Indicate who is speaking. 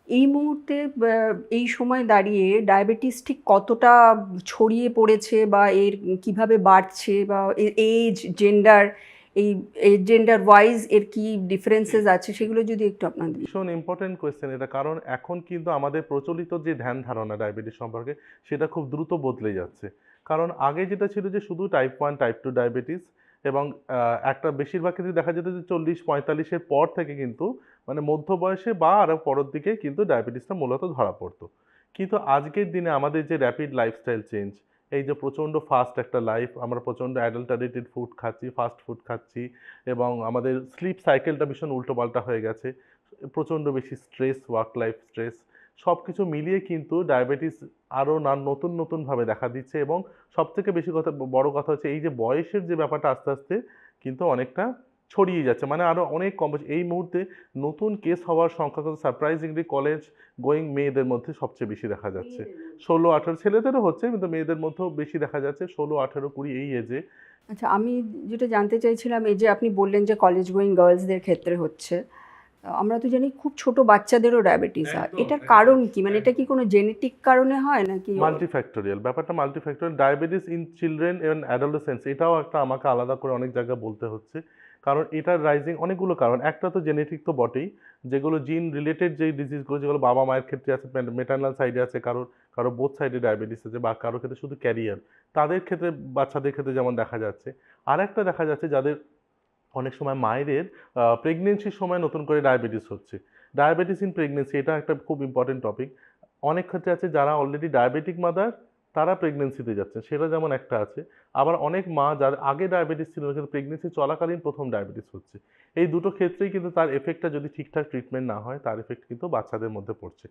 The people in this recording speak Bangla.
Speaker 1: এই মুহূর্তে এই সময় দাঁড়িয়ে ডায়াবেটিস ঠিক কতটা ছড়িয়ে পড়েছে বা এর কিভাবে বাড়ছে বা এজ জেন্ডার, এই এজ জেন্ডার ওয়াইজ এর কি ডিফারেন্সেস আছে সেগুলো যদি একটু আপনাদের।
Speaker 2: ভীষণ ইম্পর্টেন্ট কোয়েশ্চেন এটা, কারণ এখন কিন্তু আমাদের প্রচলিত যে ধ্যান ধারণা ডায়াবেটিস সম্পর্কে সেটা খুব দ্রুত বদলে যাচ্ছে। কারণ আগে যেটা ছিল যে শুধু টাইপ 1 টাইপ 2 ডায়াবেটিস, এবং একটা বেশিরভাগ ক্ষেত্রে দেখা যেত যে 40-45-এর পর থেকে কিন্তু মানে মধ্য বয়সে বা আরও পরের দিকে কিন্তু ডায়াবেটিসটা মূলত ধরা পড়তো। কিন্তু আজকের দিনে আমাদের যে র্যাপিড লাইফস্টাইল চেঞ্জ, এই যে প্রচণ্ড ফাস্ট একটা লাইফ, আমরা প্রচণ্ড অ্যাডাল্টারেটেড ফুড খাচ্ছি, ফাস্ট ফুড খাচ্ছি, এবং আমাদের স্লিপ সাইকেলটা ভীষণ উল্টোপাল্টা হয়ে গেছে, প্রচণ্ড বেশি স্ট্রেস, ওয়ার্ক লাইফ স্ট্রেস, সব কিছু মিলিয়ে কিন্তু ডায়াবেটিস আরও নতুন নতুনভাবে দেখা দিচ্ছে। এবং সবথেকে বেশি কথা, বড় কথা হচ্ছে এই যে বয়সের যে ব্যাপারটা আস্তে আস্তে কিন্তু অনেকটা ছড়িয়ে যাচ্ছে, মানে আরও অনেক কম বয়স। এই মুহূর্তে নতুন কেস হওয়ার সংখ্যা কিন্তু সারপ্রাইজিংলি কলেজ গোয়িং মেয়েদের মধ্যে সবচেয়ে বেশি দেখা যাচ্ছে। 16-18, ছেলেদেরও হচ্ছে কিন্তু মেয়েদের মধ্যেও বেশি দেখা যাচ্ছে, 16-18-20 এই এজে।
Speaker 1: আচ্ছা, আমি যেটা জানতে চাইছিলাম, এই যে আপনি বললেন যে কলেজ গোয়িং গার্লসদের ক্ষেত্রে হচ্ছে, আমরা তো জানি খুব ছোট বাচ্চাদেরও ডায়াবেটিস হয়, এটার কারণ কি? মানে এটা কি কোনো জেনেটিক কারণে হয় নাকি?
Speaker 2: মাল্টিফ্যাক্টোরিয়াল ব্যাপারটা, multifactorial diabetes in children and adolescence, এটাও একটা আমাকে আলাদা করে অনেক জায়গায় বলতে হচ্ছে। কারণ এটার রাইজিং অনেকগুলো কারণ। একটা তো জেনেটিক তো বটেই, যেগুলো জিন রিলেটেড যেই ডিজিজগুলো, যেগুলো বাবা মায়ের ক্ষেত্রে আছে, মেটার্নাল সাইডে আছে, কারো বোথ সাইডে ডায়াবেটিস আছে, বা কারো ক্ষেত্রে শুধু ক্যারিয়ার, তাদের ক্ষেত্রে, বাচ্চাদের ক্ষেত্রে যেমন দেখা যাচ্ছে। আর একটা দেখা যাচ্ছে যাদের অনেক সময় মায়েদের প্রেগনেন্সির সময় নতুন করে ডায়াবেটিস হচ্ছে। ডায়াবেটিস ইন প্রেগনেন্সি এটা একটা খুব ইম্পর্টেন্ট টপিক। অনেক ক্ষেত্রে আছে যারা অলরেডি ডায়াবেটিক মাদার, তারা প্রেগনেন্সিতে যাচ্ছেন, সেটা যেমন একটা আছে। আবার অনেক মা যার আগে ডায়াবেটিস ছিল না কিন্তু প্রেগনেন্সি চলাকালীন প্রথম ডায়াবেটিস হচ্ছে। এই দুটো ক্ষেত্রেই কিন্তু তার এফেক্টটা যদি ঠিকঠাক ট্রিটমেন্ট না হয়, তার এফেক্ট কিন্তু বাচ্চাদের মধ্যে পড়ছে।